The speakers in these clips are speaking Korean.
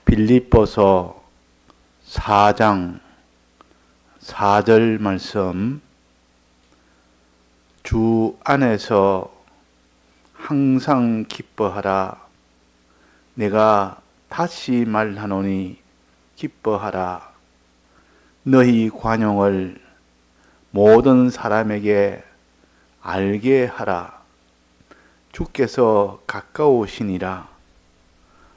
빌립보서 4장 4절 말씀, 주 안에서 항상 기뻐하라. 내가 다시 말하노니 기뻐하라. 너희 관용을 모든 사람에게 알게 하라. 주께서 가까우시니라.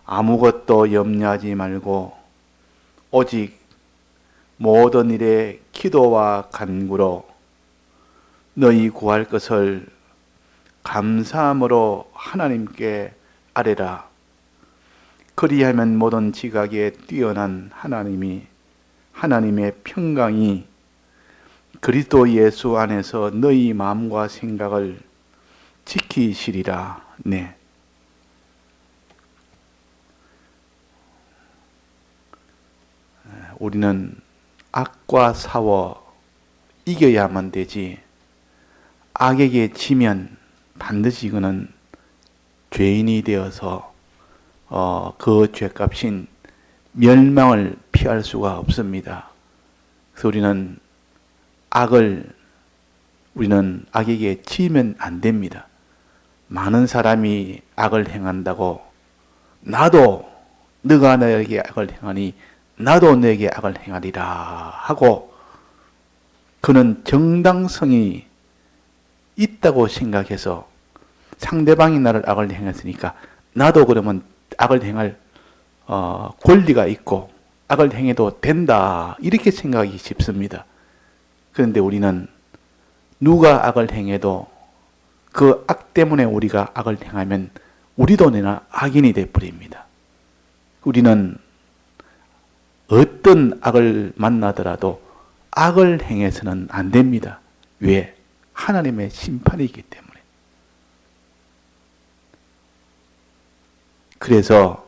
아무것도 염려하지 말고 오직 모든 일에 기도와 간구로 너희 구할 것을 감사함으로 하나님께 아뢰라. 그리하면 모든 지각에 뛰어난 하나님의 평강이 그리스도 예수 안에서 너희 마음과 생각을 지키시리라. 네. 우리는 악과 싸워 이겨야만 되지, 악에게 지면 반드시 그는 죄인이 되어서 그 죄값인 멸망을 피할 수가 없습니다. 그래서 우리는 악에게 지면 안 됩니다. 많은 사람이 악을 행한다고 나도 너가 나에게 악을 행하니 나도 너에게 악을 행하리라 하고, 그는 정당성이 있다고 생각해서 상대방이 나를 악을 행했으니까 나도 그러면 악을 행할 권리가 있고 악을 행해도 된다, 이렇게 생각하기 쉽습니다. 그런데 우리는 누가 악을 행해도 그 악 때문에 우리가 악을 행하면 우리도 내나 악인이 되어버립니다. 우리는 어떤 악을 만나더라도 악을 행해서는 안 됩니다. 왜? 하나님의 심판이 있기 때문에. 그래서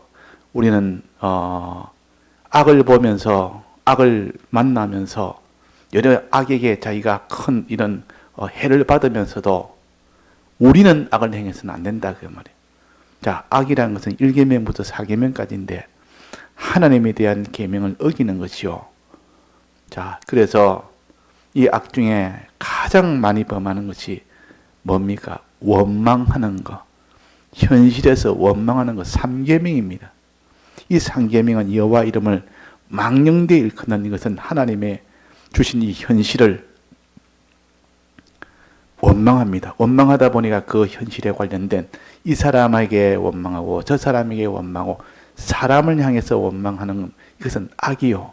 우리는 악을 보면서, 악을 만나면서 여러 악에게 자기가 큰 이런 해를 받으면서도 우리는 악을 행해서는 안 된다, 그 말이에요. 자, 악이라는 것은 1계명부터 4계명까지인데 하나님에 대한 계명을 어기는 것이요. 자, 그래서 이 악 중에 가장 많이 범하는 것이 뭡니까? 원망하는 것. 현실에서 원망하는 것, 3계명입니다. 이 3계명은 여호와 이름을 망령되이 일컫는 이것은 하나님의 주신 이 현실을 원망합니다. 원망하다 보니까 그 현실에 관련된 이 사람에게 원망하고 저 사람에게 원망하고 사람을 향해서 원망하는 이것은 악이요.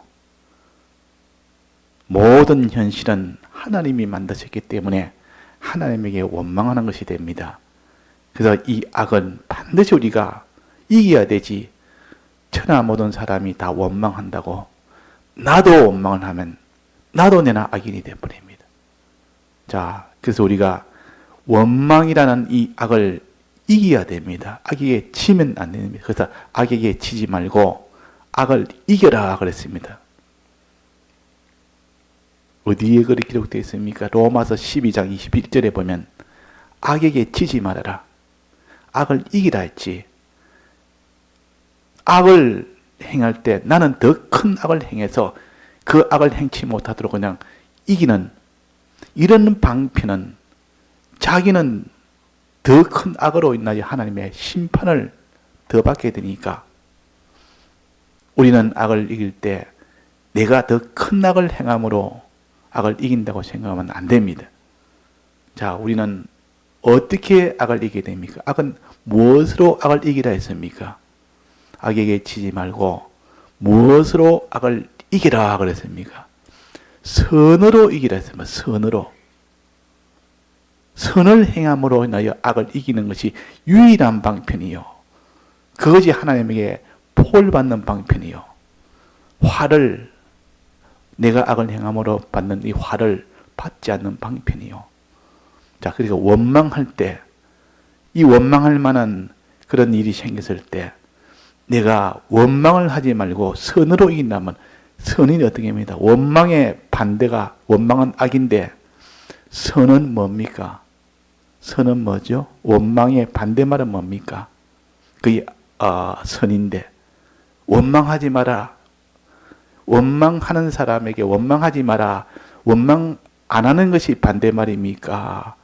모든 현실은 하나님이 만드셨기 때문에 하나님에게 원망하는 것이 됩니다. 그래서 이 악은 반드시 우리가 이겨야 되지, 천하 모든 사람이 다 원망한다고 나도 원망을 하면 나도 내나 악인이 되어버립니다. 자, 그래서 우리가 원망이라는 이 악을 이겨야 됩니다. 악에게 치면 안 됩니다. 그래서 악에게 치지 말고 악을 이겨라 그랬습니다. 어디에 그렇게 기록되어 있습니까? 로마서 12장 21절에 보면 악에게 치지 말아라. 악을 이기라 했지. 악을 행할 때 나는 더 큰 악을 행해서 그 악을 행치 못하도록 그냥 이기는 이런 방편은 자기는 더 큰 악으로 인하여 하나님의 심판을 더 받게 되니까, 우리는 악을 이길 때 내가 더 큰 악을 행함으로 악을 이긴다고 생각하면 안 됩니다. 자, 우리는 어떻게 악을 이기게 됩니까? 악은 무엇으로 악을 이기라 했습니까? 악에게 치지 말고 무엇으로 악을 이기라 그랬습니까? 선으로 이기라 했습니다. 선으로. 선을 행함으로 인하여 악을 이기는 것이 유일한 방편이요. 그것이 하나님에게 복을 받는 방편이요. 화를, 내가 악을 행함으로 받는 이 화를 받지 않는 방편이요. 자, 그러니까 원망할 때, 이 원망할 만한 그런 일이 생겼을 때 내가 원망을 하지 말고 선으로 이긴다면, 선이 어떻게 합니다? 원망의 반대가, 원망은 악인데 선은 뭡니까? 선은 뭐죠? 원망의 반대말은 뭡니까? 그게 선인데, 원망하지 마라. 원망하는 사람에게 원망하지 마라. 원망 안 하는 것이 반대말입니까?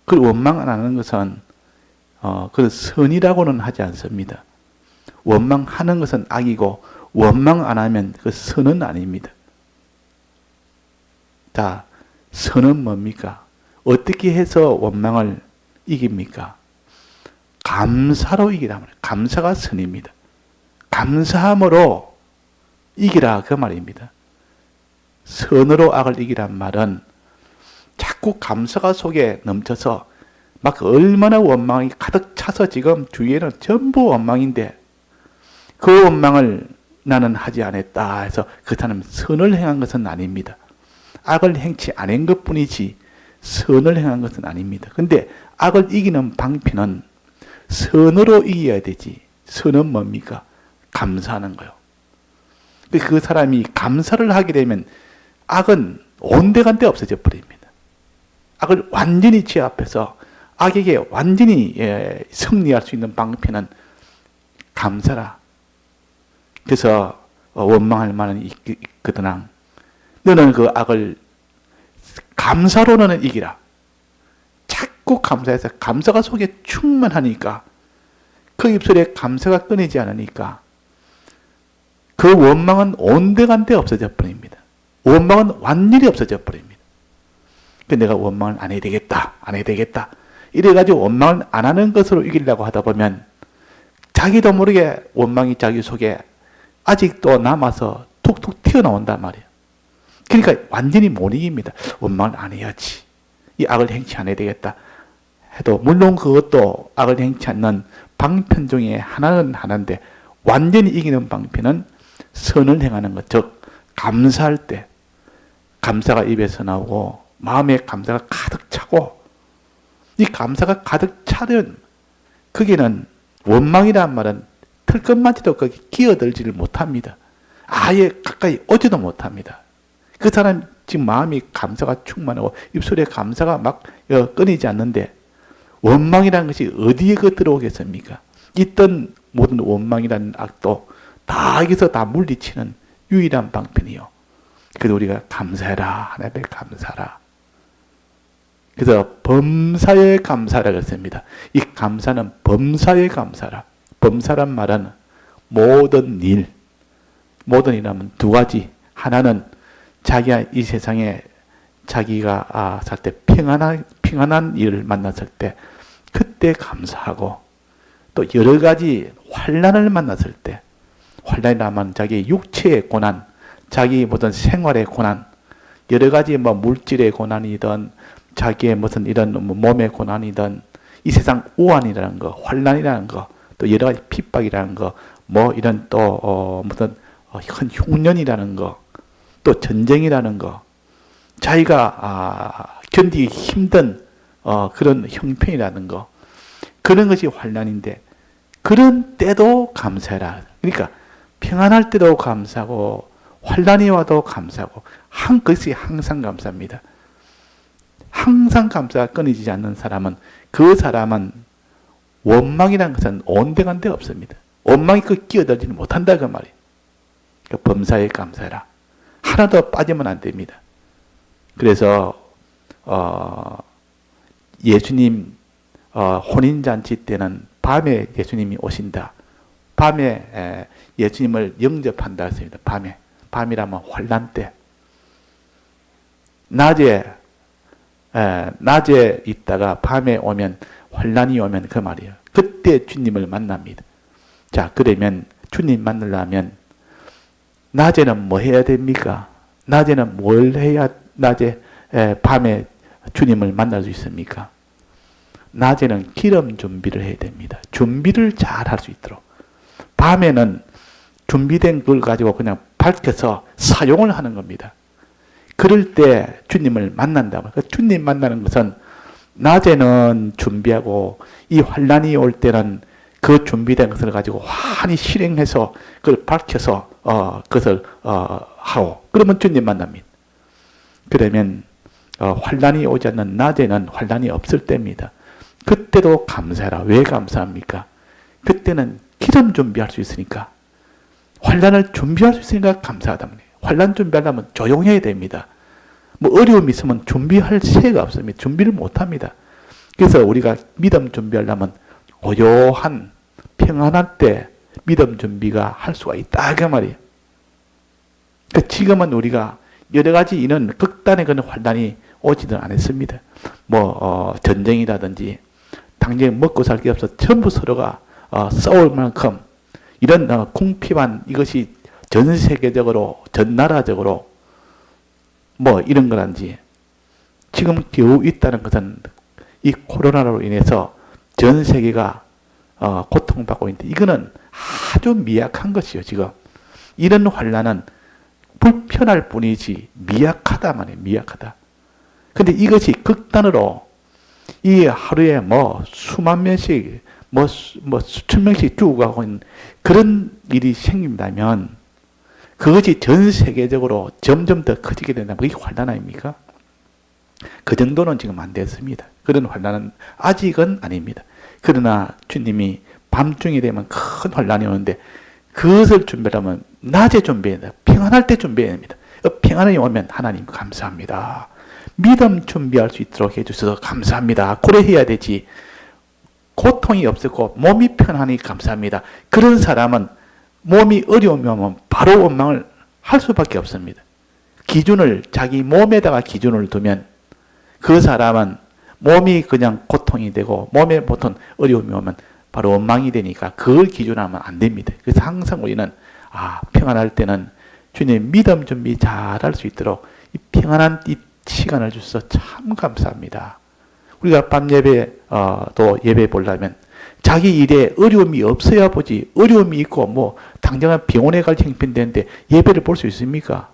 그 원망 안 하는 것은 그 선이라고는 하지 않습니다. 원망하는 것은 악이고 원망 안 하면 그 선은 아닙니다. 자, 선은 뭡니까? 어떻게 해서 원망을 이깁니까? 감사로 이기라 말이에요. 감사가 선입니다. 감사함으로 이기라 그 말입니다. 선으로 악을 이기란 말은 자꾸 감사가 속에 넘쳐서 막 얼마나 원망이 가득 차서 지금 주위에는 전부 원망인데 그 원망을 나는 하지 않았다 해서 그 사람은 선을 행한 것은 아닙니다. 악을 행치 않은 것뿐이지 선을 행한 것은 아닙니다. 근데 악을 이기는 방편은 선으로 이겨야 되지. 선은 뭡니까? 감사하는 거요. 그 사람이 감사를 하게 되면 악은 온데간데 없어져 버립니다. 악을 완전히 제압해서 악에게 완전히 승리할 수 있는 방편은 감사라. 그래서 원망할 만은 있거든. 너는 그 악을 감사로 너는 이기라. 자꾸 감사해서 감사가 속에 충만하니까 그 입술에 감사가 끊이지 않으니까 그 원망은 온데간데 없어져 버립니다. 원망은 완전히 없어져 버립니다. 내가 원망을 안 해야 되겠다. 안 해야 되겠다. 이래가지고 원망을 안 하는 것으로 이기려고 하다 보면 자기도 모르게 원망이 자기 속에 아직도 남아서 툭툭 튀어나온단 말이에요. 그러니까 완전히 못 이깁니다. 원망을 안 해야지. 이 악을 행치 않아야 되겠다. 해도 물론 그것도 악을 행치 않는 방편 중에 하나는 하나인데 완전히 이기는 방편은 선을 행하는 것. 즉 감사할 때 감사가 입에서 나오고 마음에 감사가 가득 차고 이 감사가 가득 차면 거기는 원망이란 말은 털끝만치도 거기 끼어들지를 못합니다. 아예 가까이 오지도 못합니다. 그 사람 지금 마음이 감사가 충만하고 입술에 감사가 막 끊이지 않는데 원망이라는 것이 어디에 들어오겠습니까? 있던 모든 원망이라는 악도 다 여기서 다 물리치는 유일한 방편이요. 그래서 우리가 감사해라. 하나님께 감사라. 그래서 범사에 감사라고 했습니다. 이 감사는 범사에 감사라. 범사란 말은 모든 일, 모든 일하면 두 가지. 하나는 자기가 이 세상에 자기가 살 때 평안한 일을 만났을 때 그때 감사하고 또 여러 가지 환난을 만났을 때 환난이라면 자기 육체의 고난, 자기 모든 생활의 고난, 여러 가지 뭐 물질의 고난이든 자기의 무슨 이런 몸의 고난이든 이 세상 우환이라는 거, 환난이라는 거, 또 여러 가지 핍박이라는 거, 뭐 이런 또 무슨 큰 흉년이라는 거, 또 전쟁이라는 거, 자기가 견디기 힘든 그런 형편이라는 거, 그런 것이 환난인데 그런 때도 감사해라. 그러니까 평안할 때도 감사하고 환난이 와도 감사하고 그것이 항상 감사합니다. 항상 감사가 끊이지 않는 사람은 그 사람은 원망이라는 것은 온데간데 없습니다. 원망이 그 끼어들지는 못한다 그 말이에요. 그 범사에 감사해라. 하나도 빠지면 안 됩니다. 그래서 예수님 혼인잔치 때는 밤에 예수님이 오신다. 밤에 예수님을 영접한다 했습니다. 밤이라면 환난 때. 낮에 있다가 밤에 오면 환난이 오면 그 말이에요. 그때 주님을 만납니다. 자, 그러면 주님 만나려면 낮에는 뭐 해야 됩니까? 낮에는 뭘 해야 밤에 주님을 만날 수 있습니까? 낮에는 기름 준비를 해야 됩니다. 준비를 잘 할 수 있도록. 밤에는 준비된 걸 가지고 그냥 밝혀서 사용을 하는 겁니다. 그럴 때 주님을 만난다고. 주님 만나는 것은 낮에는 준비하고 이 환난이 올 때는 그 준비된 것을 가지고 환히 실행해서 그걸 밝혀서 그것을 하고 그러면 주님 만납니다. 그러면 환난이 오지 않는 낮에는 환난이 없을 때입니다. 그때도 감사해라. 왜 감사합니까? 그때는 기름 준비할 수 있으니까. 환란을 준비할 수 있으니까 감사하다. 환란 준비하려면 조용해야 됩니다. 뭐 어려움이 있으면 준비할 새가 없습니다. 준비를 못합니다. 그래서 우리가 믿음 준비하려면 고요한 평안할 때 믿음 준비가 할 수가 있다 그 말이에요. 그 지금은 우리가 여러 가지 이런 극단의 그런 환란이 오지는 않았습니다. 전쟁이라든지 당장 먹고 살 게 없어 전부 서로가 싸울 만큼 이런 궁핍한 이것이 전 세계적으로 전 나라적으로 이런 거란지 지금 겨우 있다는 것은 이 코로나로 인해서 전 세계가 고통받고 있는데 이거는 아주 미약한 것이요. 지금 이런 환란은 불편할 뿐이지 미약하다 말이에요. 미약하다. 근데 이것이 극단으로 이 하루에 수만 명씩 수천 명씩 죽어가고 있는 그런 일이 생긴다면 그것이 전 세계적으로 점점 더 커지게 된다면 그게 환란 아닙니까? 그 정도는 지금 안 됐습니다. 그런 환란은 아직은 아닙니다. 그러나 주님이 밤중이 되면 큰 환란이 오는데 그것을 준비하려면 낮에 준비해야 됩니다. 평안할 때 준비해야 됩니다. 평안이 오면 하나님 감사합니다. 믿음 준비할 수 있도록 해주셔서 감사합니다. 그래 해야 되지. 고통이 없었고 몸이 편하니 감사합니다. 그런 사람은 몸이 어려움이 오면 바로 원망을 할 수밖에 없습니다. 자기 몸에다가 기준을 두면 그 사람은 몸이 그냥 고통이 되고 몸에 보통 어려움이 오면 바로 원망이 되니까 그걸 기준하면 안 됩니다. 그래서 항상 우리는 평안할 때는 주님 믿음 준비 잘할 수 있도록 이 평안한 이 시간을 주셔서 참 감사합니다. 우리가 밤 예배 또 예배 보려면 자기 일에 어려움이 없어야 보지. 어려움이 있고 당장은 병원에 갈 형편되는데 예배를 볼 수 있습니까?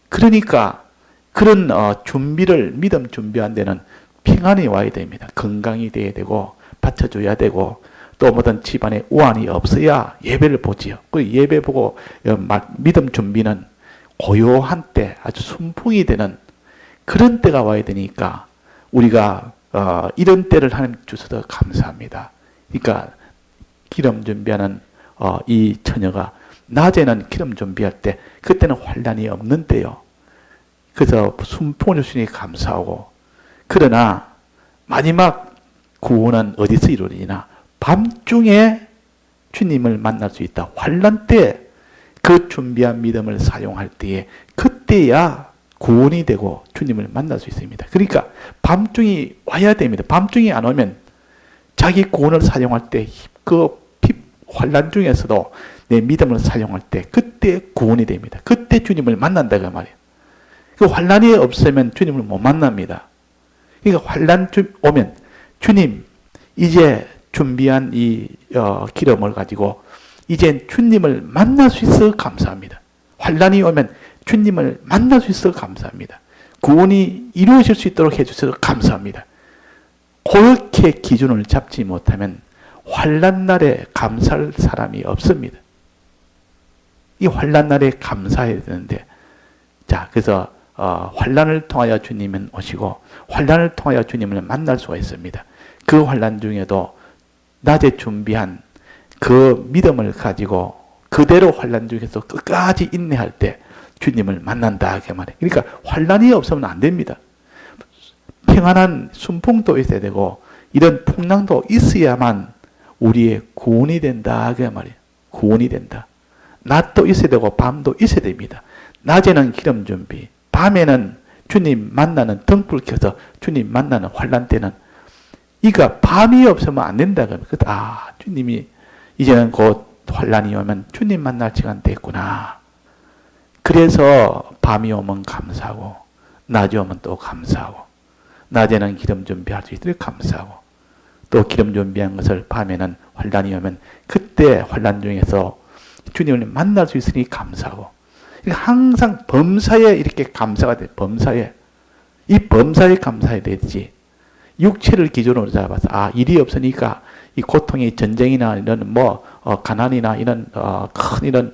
그러니까 그런 준비를 믿음 준비한 데는 평안이 와야 됩니다. 건강이 돼야 되고 받쳐줘야 되고 또 뭐든 집안에 우환이 없어야 예배를 보지요. 그 예배 보고 믿음 준비는 고요한 때 아주 순풍이 되는 그런 때가 와야 되니까 우리가 이런 때를 하나님 주셔서 감사합니다. 그러니까 기름 준비하는 이 처녀가 낮에는 기름 준비할 때 그때는 환란이 없는 때요. 그래서 순풍을 주시니 감사하고 그러나 마지막 구원은 어디서 이루어지나 밤중에 주님을 만날 수 있다. 환란 때 그 준비한 믿음을 사용할 때에 그때야 구원이 되고 주님을 만날 수 있습니다. 그러니까 밤중이 와야 됩니다. 밤중이 안 오면 자기 구원을 사용할 때 그 환란 중에서도 내 믿음을 사용할 때 그때 구원이 됩니다. 그때 주님을 만난다 그 말이에요. 그 환란이 없으면 주님을 못 만납니다. 그러니까 환란 오면 주님 이제 준비한 이 기름을 가지고 이제 주님을 만날 수 있어 감사합니다. 환란이 오면 주님을 만날 수 있어 감사합니다. 구원이 이루어질 수 있도록 해주셔서 감사합니다. 그렇게 기준을 잡지 못하면 환란 날에 감사할 사람이 없습니다. 이 환란 날에 감사해야 되는데 그래서 환란을 통하여 주님은 오시고 환란을 통하여 주님을 만날 수가 있습니다. 그 환란 중에도 낮에 준비한 그 믿음을 가지고 그대로 환란 중에서 끝까지 인내할 때 주님을 만난다 그 말이에요. 그러니까 환란이 없으면 안 됩니다. 평안한 순풍도 있어야 되고 이런 풍랑도 있어야만 우리의 구원이 된다 그 말이에요. 구원이 된다. 낮도 있어야 되고 밤도 있어야 됩니다. 낮에는 기름 준비, 밤에는 주님 만나는 등불 켜서 주님 만나는 환란 때는 이가 밤이 없으면 안 된다 그러면 주님이 이제는 곧 환란이 오면 주님 만날 시간 됐구나. 그래서 밤이 오면 감사하고 낮이 오면 또 감사하고 낮에는 기름 준비할 수 있도록 감사하고 또 기름 준비한 것을 밤에는 환란이 오면 그때 환란 중에서 주님을 만날 수 있으니 감사하고 항상 범사에 이렇게 감사가 돼. 범사에 이 범사에 감사해야 되지. 육체를 기준으로 잡아서 일이 없으니까 이 고통이 전쟁이나 이런 가난이나 이런 큰 이런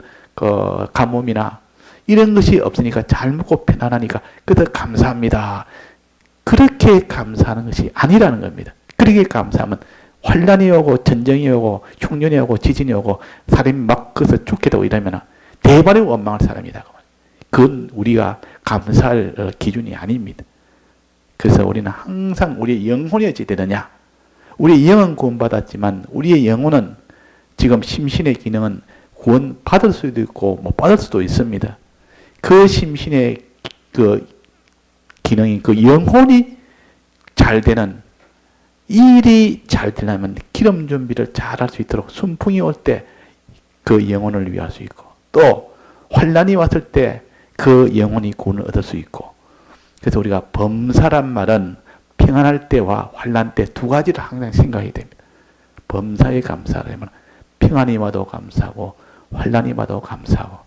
가뭄이나 이런 것이 없으니까 잘 먹고 편안하니까 그래서 감사합니다. 그렇게 감사하는 것이 아니라는 겁니다. 그렇게 감사하면 환란이 오고 전쟁이 오고 흉년이 오고 지진이 오고 사람이 막 그래서 죽게 되고 이러면 대번에 원망할 사람이다. 그건 우리가 감사할 기준이 아닙니다. 그래서 우리는 항상 우리의 영혼이 어찌 되느냐? 우리의 영은 구원받았지만 우리의 영혼은 지금 심신의 기능은 구원 받을 수도 있고 못 받을 수도 있습니다. 그 심신의 그 기능이 그 영혼이 잘 되는 일이 잘 되려면 기름 준비를 잘 할 수 있도록 순풍이 올 때 그 영혼을 위할 수 있고 또 환난이 왔을 때 그 영혼이 구원을 얻을 수 있고 그래서 우리가 범사란 말은 평안할 때와 환난 때 두 가지를 항상 생각해야 됩니다. 범사에 감사하려면 평안이 와도 감사하고 환난이 와도 감사하고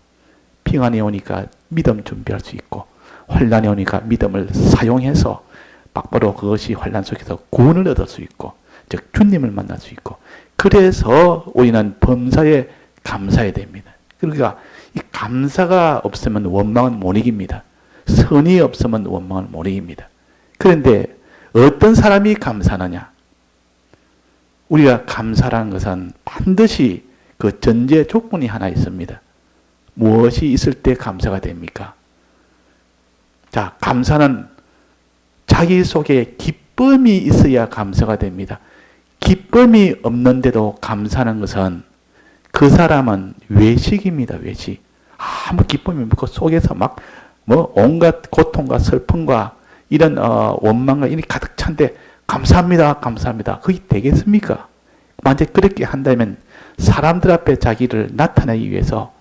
평안이 오니까 믿음 준비할 수 있고 환난이 오니까 믿음을 사용해서 막바로 그것이 환난 속에서 구원을 얻을 수 있고 즉 주님을 만날 수 있고 그래서 우리는 범사에 감사해야 됩니다. 그러니까 이 감사가 없으면 원망은 못 이깁니다. 선이 없으면 원망은 못 이깁니다. 그런데 어떤 사람이 감사하느냐? 우리가 감사라는 것은 반드시 그 전제 조건이 하나 있습니다. 무엇이 있을 때 감사가 됩니까? 자, 감사는 자기 속에 기쁨이 있어야 감사가 됩니다. 기쁨이 없는데도 감사하는 것은 그 사람은 외식입니다. 외식. 아무 기쁨이 없고 속에서 막 온갖 고통과 슬픔과 이런 원망과 이런 가득 찬데 감사합니다. 감사합니다. 그게 되겠습니까? 만약 그렇게 한다면 사람들 앞에 자기를 나타내기 위해서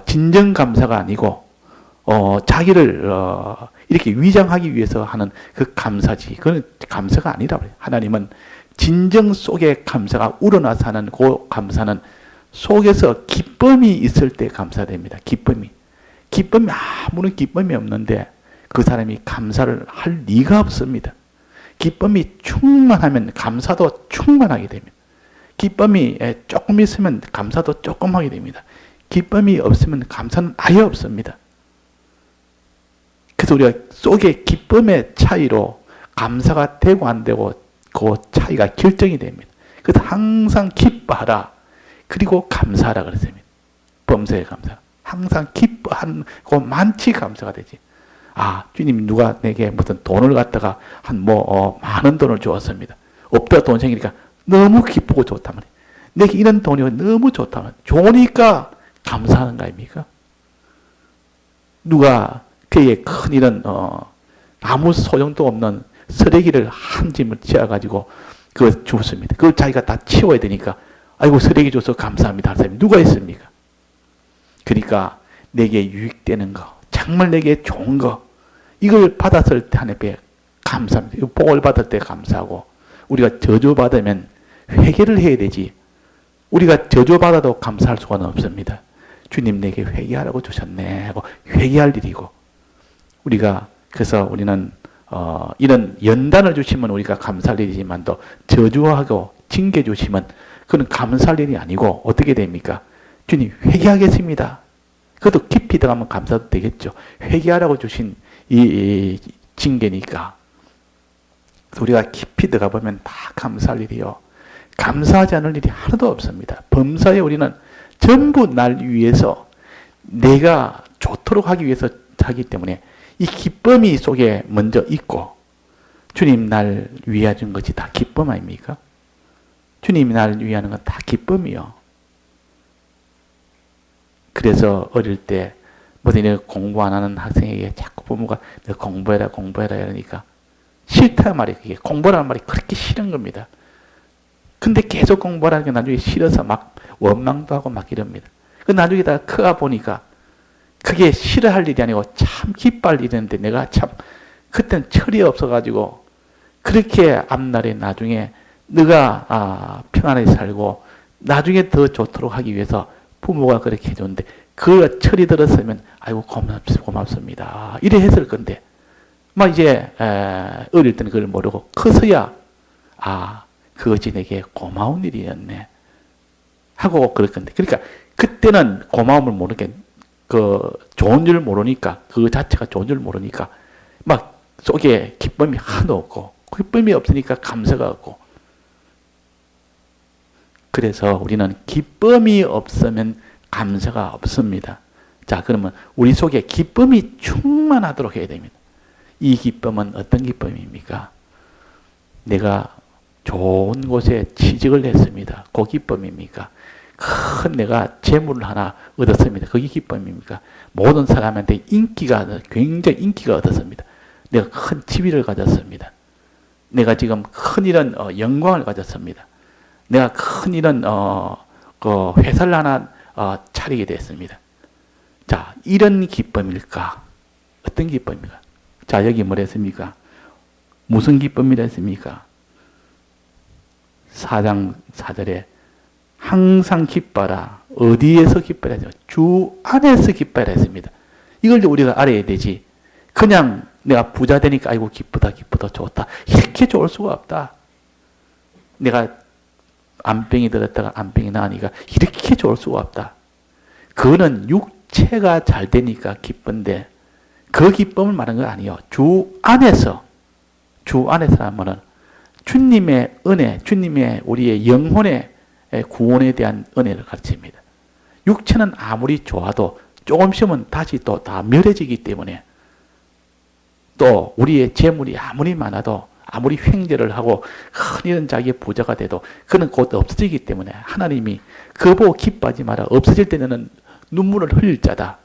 진정 감사가 아니고 자기를 이렇게 위장하기 위해서 하는 그 감사지. 그건 감사가 아니라고 해요. 하나님은 진정 속에 감사가 우러나서 하는 그 감사는 속에서 기쁨이 있을 때 감사됩니다. 기쁨이 아무런 기쁨이 없는데 그 사람이 감사를 할 리가 없습니다. 기쁨이 충만하면 감사도 충만하게 됩니다. 기쁨이 조금 있으면 감사도 조금 하게 됩니다. 기쁨이 없으면 감사는 아예 없습니다. 그래서 우리가 속에 기쁨의 차이로 감사가 되고 안 되고 그 차이가 결정이 됩니다. 그래서 항상 기뻐하라. 그리고 감사하라 그랬습니다. 범사에 감사. 항상 기뻐하고 많지 감사가 되지. 아, 주님 누가 내게 무슨 돈을 갖다가 많은 돈을 주었습니다. 없다 돈 생기니까 너무 기쁘고 좋단 말이에요. 내게 이런 돈이 너무 좋단 말이에요. 좋으니까 감사하는 거 아닙니까? 누가 그에게 큰 이런 아무 소용도 없는 쓰레기를 한 짐을 지어가지고 그걸 줬습니다. 그걸 자기가 다 치워야 되니까 아이고 쓰레기 줘서 감사합니다 할 사람이 누가 있습니까? 그러니까 내게 유익되는 거, 정말 내게 좋은 거 이걸 받았을 때 하나님께 감사합니다. 복을 받을 때 감사하고 우리가 저주받으면 회개를 해야 되지. 우리가 저주받아도 감사할 수가 없습니다. 주님 내게 회개하라고 주셨네 하고 회개할 일이고 우리가 그래서 우리는 이런 연단을 주시면 우리가 감사할 일이지만 또 저주하고 징계 주시면 그건 감사할 일이 아니고 어떻게 됩니까? 주님 회개하겠습니다. 그것도 깊이 들어가면 감사도 되겠죠. 회개하라고 주신 이 징계니까 우리가 깊이 들어가 보면 다 감사할 일이요. 감사하지 않을 일이 하나도 없습니다. 범사에 우리는 전부 날 위해서 내가 좋도록 하기 위해서 하기 때문에 이 기쁨이 속에 먼저 있고 주님 날 위해 준 것이 다 기쁨 아닙니까? 주님이 날 위하는 건 다 기쁨이요. 그래서 어릴 때 무슨 공부 안 하는 학생에게 자꾸 부모가 너 공부해라 이러니까 싫다 말이 그게 공부라는 말이 그렇게 싫은 겁니다. 근데 계속 공부하는 게 나중에 싫어서 막 원망도 하고 막 이럽니다. 그 나중에 다 커가 보니까 그게 싫어할 일이 아니고 참 기뻐할 일인데 내가 참 그땐 철이 없어가지고 그렇게 앞날에 나중에 네가 평안하게 살고 나중에 더 좋도록 하기 위해서 부모가 그렇게 해줬는데 그 철이 들었으면 아이고 고맙습니다 이래 했을 건데 막 이제 어릴 때는 그걸 모르고 커서야 그것이 내게 고마운 일이었네 하고 그럴 건데 그러니까 그때는 고마움을 모르게 좋은 줄 모르니까 그 자체가 좋은 줄 모르니까 막 속에 기쁨이 하나도 없고 기쁨이 없으니까 감사가 없고 그래서 우리는 기쁨이 없으면 감사가 없습니다. 자, 그러면 우리 속에 기쁨이 충만하도록 해야 됩니다. 이 기쁨은 어떤 기쁨입니까? 내가 좋은 곳에 취직을 했습니다. 그 기쁨입니까? 큰 내가 재물을 하나 얻었습니다. 그게 기쁨입니까? 모든 사람한테 굉장히 인기가 얻었습니다. 내가 큰 지위를 가졌습니다. 내가 지금 큰 이런 영광을 가졌습니다. 내가 큰 이런 그 회사를 하나 차리게 됐습니다. 자, 이런 기쁨일까? 어떤 기쁨입니까? 자, 여기 뭐라 했습니까? 무슨 기쁨이라 했습니까? 4장 4절에 항상 기뻐라. 어디에서 기뻐라 했죠? 주 안에서 기뻐라 했습니다. 이걸 우리가 알아야 되지. 그냥 내가 부자 되니까 아이고 기쁘다 좋다 이렇게 좋을 수가 없다. 내가 암병이 들었다가 암병이 나으니까 이렇게 좋을 수가 없다. 그거는 육체가 잘 되니까 기쁜데 그 기쁨을 말하는 건 아니에요. 주 안에서 하면은 주님의 은혜, 주님의 우리의 영혼의 구원에 대한 은혜를 가르칩니다. 육체는 아무리 좋아도 조금 쉬면 다시 또 다 멸해지기 때문에 또 우리의 재물이 아무리 많아도 아무리 횡재를 하고 큰 이런 자기의 부자가 돼도 그는 곧 없어지기 때문에 하나님이 그거 보고 기뻐하지 마라. 없어질 때는 눈물을 흘릴 자다.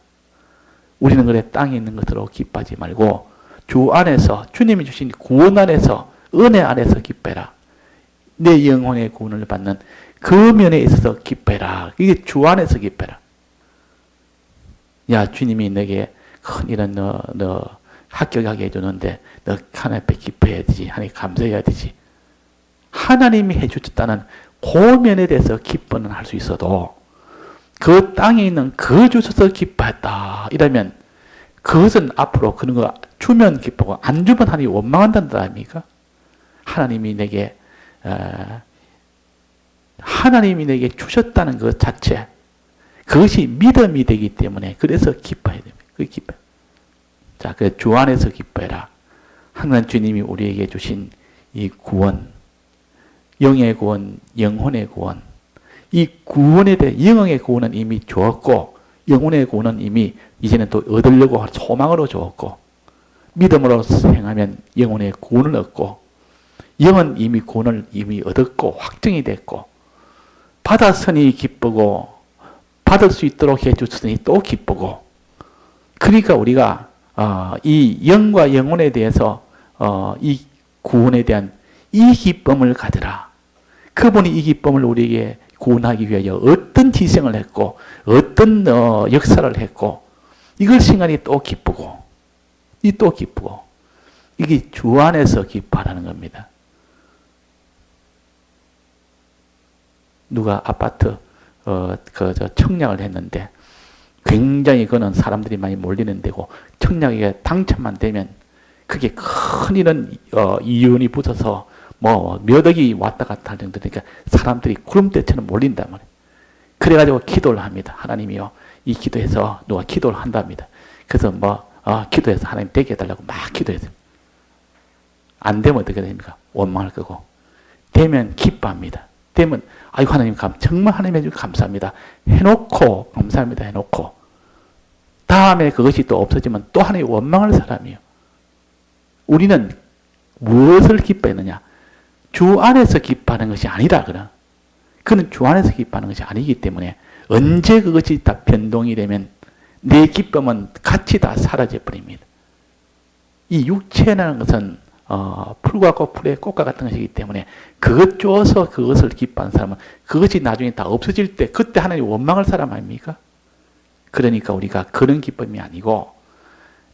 우리는 그래 땅에 있는 것으로 기뻐하지 말고 주 안에서 주님이 주신 구원 안에서 은혜 안에서 기뻐해라. 내 영혼의 구원을 받는 그 면에 있어서 기뻐해라. 이게 주 안에서 기뻐해라. 야, 주님이 내게 큰 이런 너 합격하게 해주는데 너 하나님 앞에 기뻐해야 되지. 하나님 감사해야 되지. 하나님이 해주셨다는 그 면에 대해서 기뻐는 할 수 있어도 그 땅에 있는 그 주셔서 기뻐했다. 이러면 그것은 앞으로 그런 거 주면 기쁘고 안 주면 하나님이 원망한다는 거 아닙니까? 하나님이 내게 주셨다는 것 자체 그것이 믿음이 되기 때문에 그래서 기뻐해야 됩니다. 그 기뻐. 자, 그 주 안에서 기뻐해라. 하나님 주님이 우리에게 주신 이 구원, 영의 구원, 영혼의 구원, 이 구원에 대해 영의 구원은 이미 주었고 영혼의 구원은 이미 이제는 또 얻으려고 소망으로 주었고 믿음으로 행하면 영혼의 구원을 얻고 영은 이미 구원을 이미 얻었고 확정이 됐고 받았으니 기쁘고 받을 수 있도록 해주셨으니 또 기쁘고 그러니까 우리가 이 영과 영혼에 대해서 이 구원에 대한 이 기쁨을 가져라. 그분이 이 기쁨을 우리에게 구원하기 위하여 어떤 희생을 했고 어떤 역사를 했고 이걸 생각이 또 기쁘고 또 기쁘고 이게 주 안에서 기뻐하라는 겁니다. 누가 아파트 청약을 했는데 굉장히 그는 사람들이 많이 몰리는 데고 청약에 당첨만 되면 그게 큰 이런 이윤이 붙어서 뭐 몇 억이 왔다 갔다 할 정도니까 사람들이 구름대처럼 몰린단 말이에요. 그래가지고 기도를 합니다. 하나님이요, 이 기도해서 누가 기도를 한답니다. 그래서 기도해서 하나님 되게 해달라고 막 기도했어요. 안 되면 어떻게 됩니까? 원망할 거고. 되면 기뻐합니다. 되면 아이고 하나님 정말 하나님 해주셔서 감사합니다. 해놓고 감사합니다. 해놓고 다음에 그것이 또 없어지면 또 하나님 원망할 사람이에요. 우리는 무엇을 기뻐했느냐? 주 안에서 기뻐하는 것이 아니라 그는 주 안에서 기뻐하는 것이 아니기 때문에 언제 그것이 다 변동이 되면 내 기쁨은 같이 다 사라져 버립니다. 이 육체라는 것은 풀과 꽃풀의 꽃과 같은 것이기 때문에 그것 줘서 그것을 기뻐하는 사람은 그것이 나중에 다 없어질 때 그때 하나님 원망할 사람 아닙니까? 그러니까 우리가 그런 기쁨이 아니고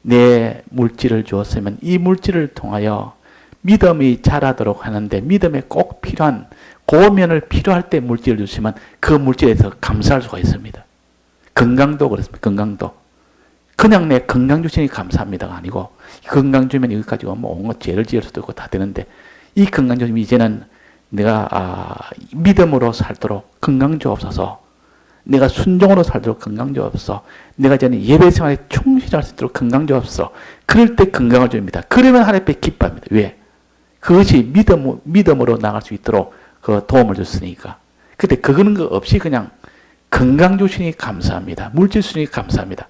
내 물질을 주었으면 이 물질을 통하여 믿음이 자라도록 하는데 믿음에 꼭 필요한 고면을 필요할 때 물질을 주시면 그 물질에서 감사할 수가 있습니다. 건강도 그렇습니다. 건강도. 그냥 내 건강 주시니 감사합니다가 아니고 건강 주면 이것 가지고 온갖 죄를 지을 수도 있고 다 되는데 이 건강 주시면 이제는 내가 믿음으로 살도록 건강 주옵소서. 내가 순종으로 살도록 건강 주옵소서. 내가 이제는 예배 생활에 충실할 수 있도록 건강 주옵소서. 그럴 때 건강을 줍니다. 그러면 하나님 앞에 기뻐합니다. 왜? 그것이 믿음으로 나갈 수 있도록 그 도움을 줬으니까. 근데 그거는 거 없이 그냥 건강 주시니 감사합니다. 물질 주시니 감사합니다.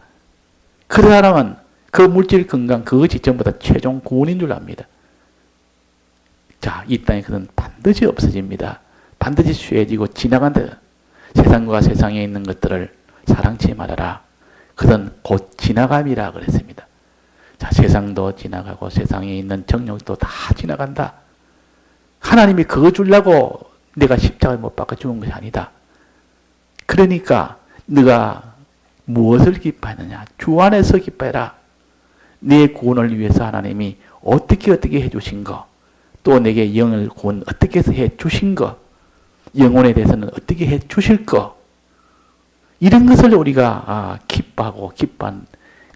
그 사람은 그 물질 건강 그것이 전부 다 최종 구원인 줄 압니다. 자, 이 땅에 그는 반드시 없어집니다. 반드시 쇠해지고 지나간다. 세상과 세상에 있는 것들을 사랑치 말아라. 그는 곧 지나감이라 그랬습니다. 자, 세상도 지나가고 세상에 있는 정욕도 다 지나간다. 하나님이 그거 주려고 내가 십자가에 못 박아 죽은 것이 아니다. 그러니까 네가 무엇을 기뻐하느냐? 주 안에서 기뻐해라. 네 구원을 위해서 하나님이 어떻게 해주신 거, 또 내게 영을 구원 어떻게 해서 해주신 거, 영혼에 대해서는 어떻게 해주실 거, 이런 것을 우리가 기뻐하고 기뻐한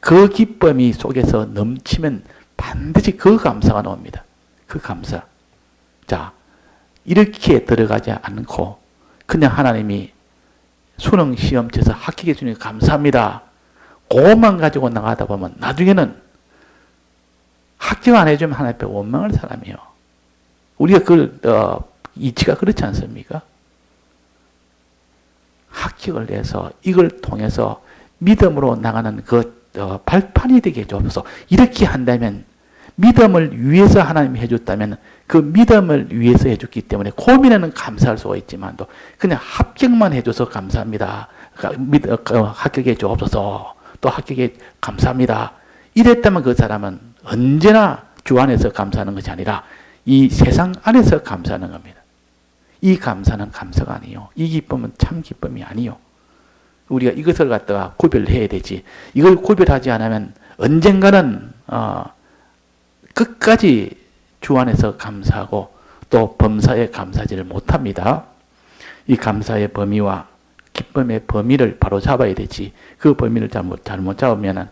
그 기쁨이 속에서 넘치면 반드시 그 감사가 나옵니다. 그 감사. 자, 이렇게 들어가지 않고 그냥 하나님이 수능 시험 쳐서 합격해 주니 감사합니다. 그것만 가지고 나가다 보면 나중에는 합격 안 해주면 하나님 앞에 원망할 사람이에요. 우리가 이치가 그렇지 않습니까? 합격을 해서 이걸 통해서 믿음으로 나가는 발판이 되게 해줘서 이렇게 한다면 믿음을 위해서 하나님이 해줬다면 그 믿음을 위해서 해줬기 때문에 고민에는 감사할 수가 있지만도 그냥 합격만 해줘서 감사합니다. 합격해 주옵소서. 또 합격해 감사합니다. 이랬다면 그 사람은 언제나 주 안에서 감사하는 것이 아니라 이 세상 안에서 감사하는 겁니다. 이 감사는 감사가 아니요. 이 기쁨은 참 기쁨이 아니요. 우리가 이것을 갖다가 구별해야 되지. 이걸 구별하지 않으면 언젠가는 끝까지 주 안에서 감사하고 또 범사에 감사하지를 못합니다. 이 감사의 범위와 기쁨의 범위를 바로 잡아야 되지. 그 범위를 잘못 잡으면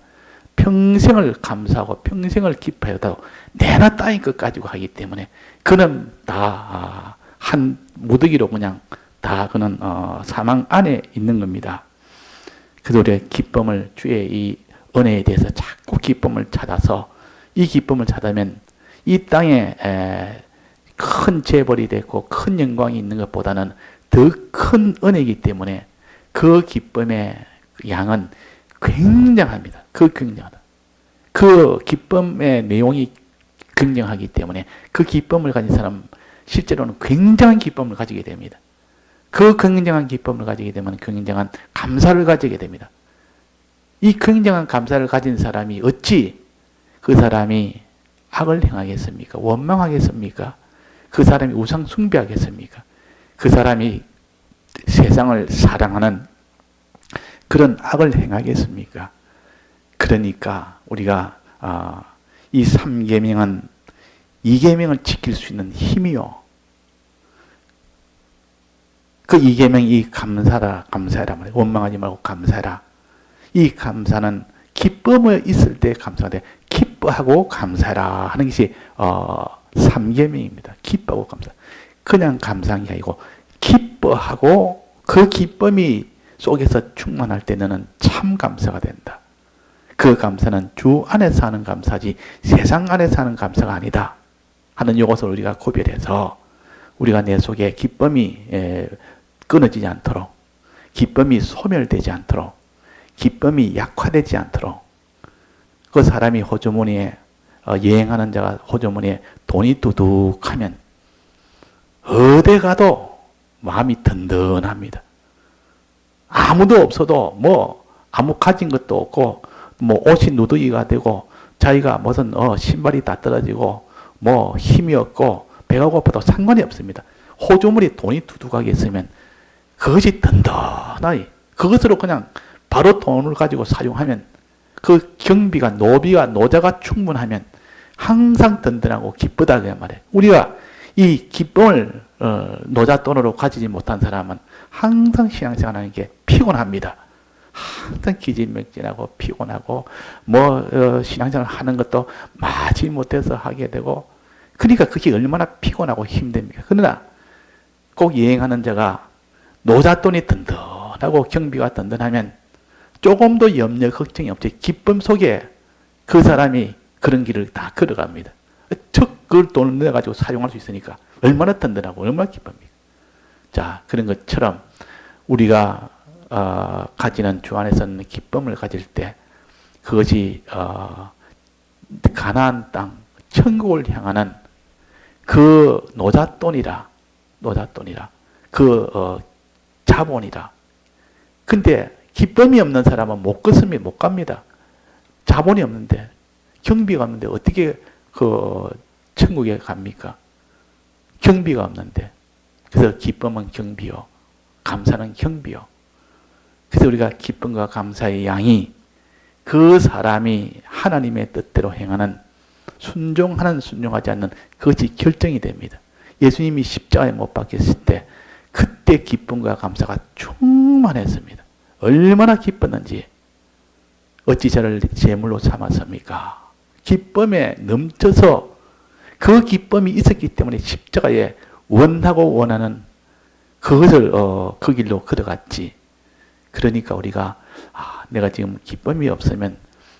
평생을 감사하고 평생을 기뻐해도 내나 따윈 것 가지고 하기 때문에 그는 다 한 무더기로 그냥 다 그는 사망 안에 있는 겁니다. 그래서 우리가 기쁨을 주의 이 은혜에 대해서 자꾸 기쁨을 찾아서 이 기쁨을 찾으면 이 땅에 큰 재벌이 되고 큰 영광이 있는 것보다는 더 큰 은혜이기 때문에 그 기쁨의 양은 굉장합니다. 굉장하다. 그 기쁨의 내용이 굉장하기 때문에 그 기쁨을 가진 사람 실제로는 굉장한 기쁨을 가지게 됩니다. 그 굉장한 기쁨을 가지게 되면 굉장한 감사를 가지게 됩니다. 이 굉장한 감사를 가진 사람이 어찌 그 사람이 악을 행하겠습니까? 원망하겠습니까? 그 사람이 우상 숭배하겠습니까? 그 사람이 세상을 사랑하는 그런 악을 행하겠습니까? 그러니까 우리가 이 3계명은 2계명을 지킬 수 있는 힘이요. 그 2계명 이 감사라 말이에요. 원망하지 말고 감사라. 이 감사는 기쁨이 있을 때 감사가 돼. 기뻐하고 감사라 하는 것이 3계명입니다. 기뻐하고 감사. 그냥 감사한 게 아니고 기뻐하고 그 기쁨이 속에서 충만할 때 너는 참 감사가 된다. 그 감사는 주 안에서 하는 감사지 세상 안에서 하는 감사가 아니다 하는 이것을 우리가 구별해서 우리가 내 속에 기쁨이 끊어지지 않도록, 기쁨이 소멸되지 않도록, 기쁨이 약화되지 않도록, 그 사람이 호주머니에 여행하는 자가 호주머니에 돈이 두둑하면 어디 가도 마음이 든든합니다. 아무도 없어도 아무 가진 것도 없고 옷이 누더기가 되고 자기가 무슨 신발이 다 떨어지고 힘이 없고 배가 고파도 상관이 없습니다. 호주머니에 돈이 두둑하게 있으면 그것이 든든하니 그것으로 그냥 바로 돈을 가지고 사용하면 그 경비가 노자가 충분하면 항상 든든하고 기쁘다 그 말이에요. 우리가 이 기쁨을 노자 돈으로 가지지 못한 사람은 항상 신앙생활하는 게 피곤합니다. 항상 기진맥진하고 피곤하고 신앙생활 하는 것도 마치 못해서 하게 되고 그러니까 그게 얼마나 피곤하고 힘듭니까? 그러나 꼭 여행하는 자가 노잣돈이 든든하고 경비가 든든하면 조금도 염려 걱정이 없이 기쁨 속에 그 사람이 그런 길을 다 걸어갑니다. 즉 그걸 돈을 내가지고 사용할 수 있으니까 얼마나 든든하고 얼마나 기쁩니까? 자, 그런 것처럼 우리가 가지는 주 안에서는 기쁨을 가질 때 그것이 가나안 땅 천국을 향하는 그 노잣돈이라 그 자본이라. 근데 기쁨이 없는 사람은 못 갑니다. 자본이 없는데, 경비가 없는데 어떻게 그 천국에 갑니까? 경비가 없는데. 그래서 기쁨은 경비요, 감사는 경비요. 그래서 우리가 기쁨과 감사의 양이 그 사람이 하나님의 뜻대로 행하는, 순종하지 않는 그것이 결정이 됩니다. 예수님이 십자가에 못 박혔을 때 그때 기쁨과 감사가 충만했습니다. 얼마나 기뻤는지. 어찌 저를 제물로 삼았습니까? 기쁨에 넘쳐서 그 기쁨이 있었기 때문에 십자가에 원하고 원하는 그것을 그 길로 걸어갔지. 그러니까 우리가 내가 지금 기쁨이 없으면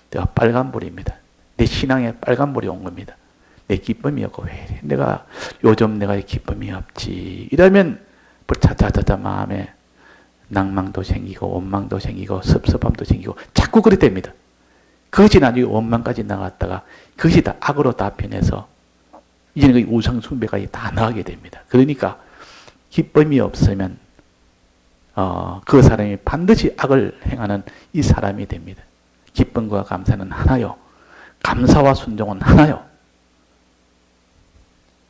내가 빨간불입니다. 내 신앙에 빨간불이 온 겁니다. 내 기쁨이 없고 왜 이래? 내가 요즘 내가 기쁨이 없지. 이러면 차차차차 마음에 낭망도 생기고 원망도 생기고 섭섭함도 생기고 자꾸 그렇게 됩니다. 그것이 나중에 원망까지 나갔다가 그것이 다 악으로 다 변해서 이제는 그 우상 숭배까지 다 나가게 됩니다. 그러니까 기쁨이 없으면 그 사람이 반드시 악을 행하는 이 사람이 됩니다. 기쁨과 감사는 하나요. 감사와 순종은 하나요.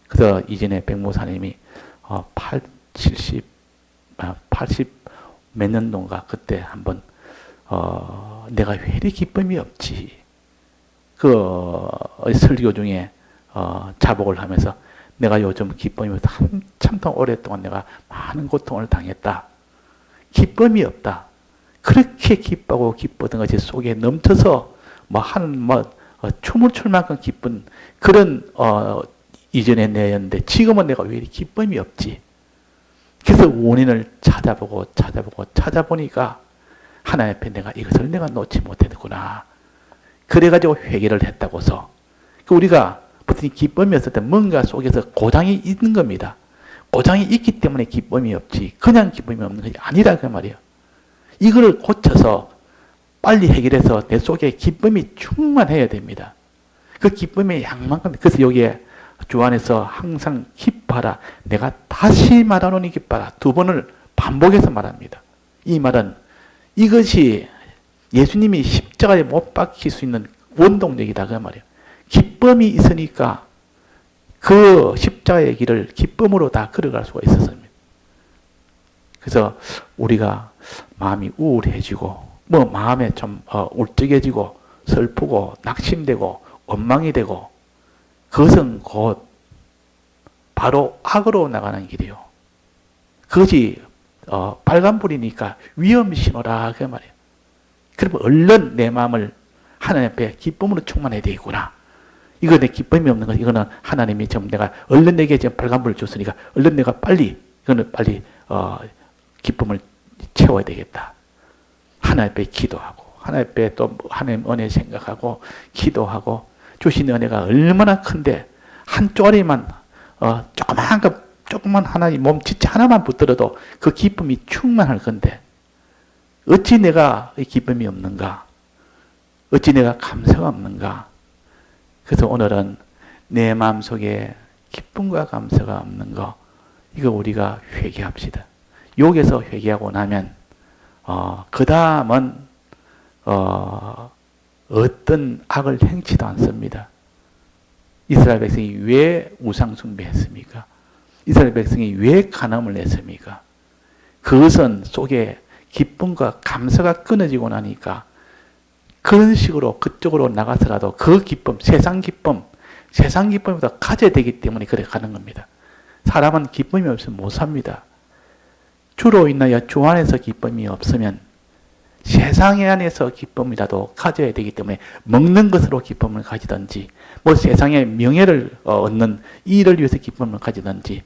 그래서 이전에 백모사님이 80 몇 년도인가 그때 한번 내가 왜 이리 기쁨이 없지. 그 설교 중에 자복을 하면서 내가 요즘 기쁨이 한참 동안 오랫동안 내가 많은 고통을 당했다. 기쁨이 없다. 그렇게 기뻐하고 기쁘던 것이 속에 넘쳐서 춤을 출 만큼 기쁜 그런 이전에 내였는데 지금은 내가 왜 이리 기쁨이 없지. 그래서 원인을 찾아보니까 하나님 앞에 내가 이것을 내가 놓지 못했구나. 그래가지고 회개를 했다고서. 우리가 보통 기쁨이 없을 때 뭔가 속에서 고장이 있는 겁니다. 고장이 있기 때문에 기쁨이 없지. 그냥 기쁨이 없는 것이 아니라 그 말이에요. 이걸 고쳐서 빨리 해결해서 내 속에 기쁨이 충만해야 됩니다. 그 기쁨의 양만큼. 그래서 여기에 주 안에서 항상 기뻐하라. 내가 다시 말하노니 기뻐하라. 두 번을 반복해서 말합니다. 이 말은 이것이 예수님이 십자가에 못 박힐 수 있는 원동력이다 그 말이에요. 기쁨이 있으니까 그 십자가의 길을 기쁨으로 다 걸어갈 수가 있었습니다. 그래서 우리가 마음이 우울해지고 마음에 좀 울적해지고 슬프고 낙심되고 원망이 되고 그것은 곧 바로 악으로 나가는 길이요. 그것이 빨간불이니까 위험 신호라 그 말이에요. 그러면 얼른 내 마음을 하나님 앞에 기쁨으로 충만해야 되겠구나. 이거 내 기쁨이 없는 것, 이거는 하나님이 지금 내가 얼른 내게 지금 빨간불을 줬으니까 얼른 내가 이거는 빨리 기쁨을 채워야 되겠다. 하나님 앞에 기도하고 하나님 앞에 또 하나님 은혜 생각하고 기도하고 주신 은혜가 얼마나 큰데 한 쪼가리만 조그만 하나님 몸짓 하나만 붙들어도 그 기쁨이 충만할 건데 어찌 내가 기쁨이 없는가? 어찌 내가 감사가 없는가? 그래서 오늘은 내 마음속에 기쁨과 감사가 없는 거 이거 우리가 회개합시다. 여기서 회개하고 나면 그 다음은 어떤 악을 행치도 않습니다. 이스라엘 백성이 왜 우상 숭배했습니까? 이스라엘 백성이 왜 간음을 했습니까? 그것은 속에 기쁨과 감사가 끊어지고 나니까 그런 식으로 그쪽으로 나가서라도 그 기쁨, 세상 기쁨보다 가져야 되기 때문에 그래 가는 겁니다. 사람은 기쁨이 없으면 못 삽니다. 주로 인하여 주 안에서 기쁨이 없으면 세상 안에서 기쁨이라도 가져야 되기 때문에 먹는 것으로 기쁨을 가지든지 세상의 명예를 얻는 일을 위해서 기쁨을 가지든지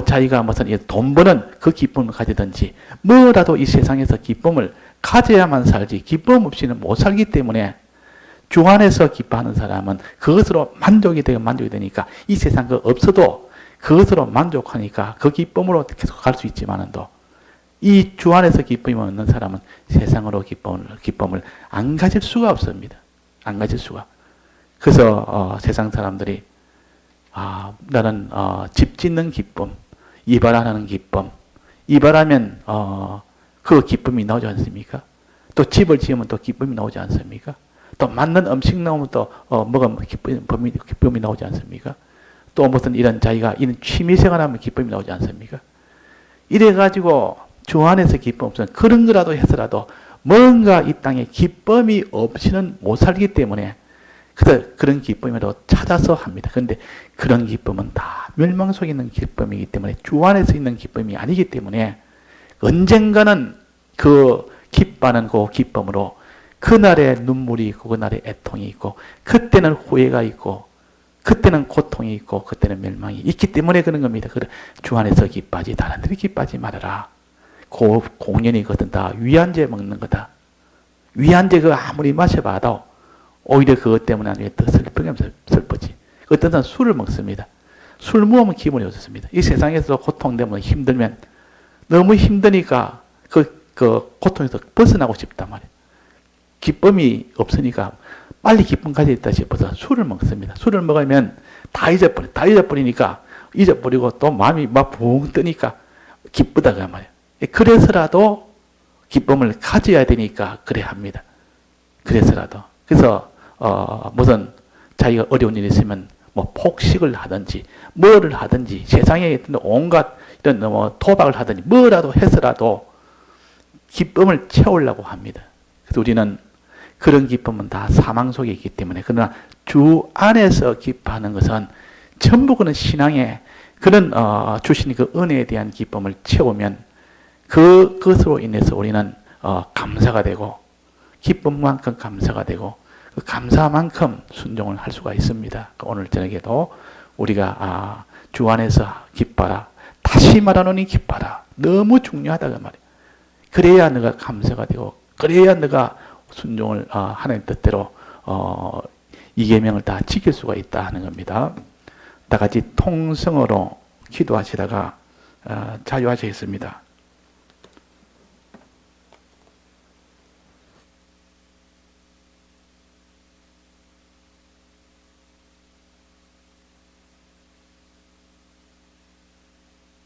자기가 무슨 돈 버는 그 기쁨을 가지든지 뭐라도 이 세상에서 기쁨을 가져야만 살지 기쁨 없이는 못 살기 때문에 주 안에서 기뻐하는 사람은 그것으로 만족이 되니까 이 세상 그 없어도 그것으로 만족하니까 그 기쁨으로 계속 갈 수 있지만은 또 이 주 안에서 기쁨이 없는 사람은 세상으로 기쁨을 안 가질 수가 없습니다. 안 가질 수가. 그래서 세상 사람들이 나는 집 짓는 기쁨, 이발하는 기쁨, 이발하면 그 기쁨이 나오지 않습니까? 또 집을 지으면 또 기쁨이 나오지 않습니까? 또 맞는 음식 나오면 또 먹으면 기쁨이 나오지 않습니까? 또 무슨 이런 자기가 이런 취미생활 하면 기쁨이 나오지 않습니까? 이래가지고 주 안에서 기쁨 없으면 그런 거라도 해서라도 뭔가 이 땅에 기쁨이 없이는 못 살기 때문에 그래서 그런 기쁨이라도 찾아서 합니다. 그런데 그런 기쁨은 다 멸망 속에 있는 기쁨이기 때문에 주 안에서 있는 기쁨이 아니기 때문에 언젠가는 그 기뻐하는 그 기쁨으로 그날의 눈물이 있고 그날의 애통이 있고 그때는 후회가 있고 그때는 고통이 있고 그때는 멸망이 있기 때문에 그런 겁니다. 주 안에서 기뻐하지 다른 데로 기뻐하지 말아라. 공연이거든 다 위안제 먹는 거다. 위안제 그 아무리 마셔봐도 오히려 그것 때문에 아니면 더 슬프지. 어떤 사람은 술을 먹습니다. 술 먹으면 기분이 없습니다. 이 세상에서 고통 때문에 힘들면 너무 힘드니까 그 고통에서 벗어나고 싶단 말이에요. 기쁨이 없으니까 빨리 기쁨 가져있다 싶어서 술을 먹습니다. 술을 먹으면 다 잊어버리니까 잊어버리고 또 마음이 막 붕 뜨니까 기쁘다 그 말이에요. 그래서라도 기쁨을 가져야 되니까 그래 합니다. 그래서라도. 그래서 무슨 자기가 어려운 일이 있으면 뭐 폭식을 하든지 뭐를 하든지 세상에 있는 온갖 이런 도박을 하든지 뭐라도 해서라도 기쁨을 채우려고 합니다. 그래서 우리는 그런 기쁨은 다 사망 속에 있기 때문에 그러나 주 안에서 기뻐하는 것은 전부 그런 신앙의 그런 주신 그 은혜에 대한 기쁨을 채우면 그것으로 인해서 우리는 감사가 되고 기쁨만큼 감사가 되고 그 감사만큼 순종을 할 수가 있습니다. 오늘 저녁에도 우리가 주 안에서 기뻐라. 다시 말하노니 기뻐라. 너무 중요하다 그 말이에요. 그래야 너가 감사가 되고 그래야 너가 순종을 하나님 뜻대로 이 계명을 다 지킬 수가 있다 하는 겁니다. 다 같이 통성으로 기도하시다가 자유하시겠습니다.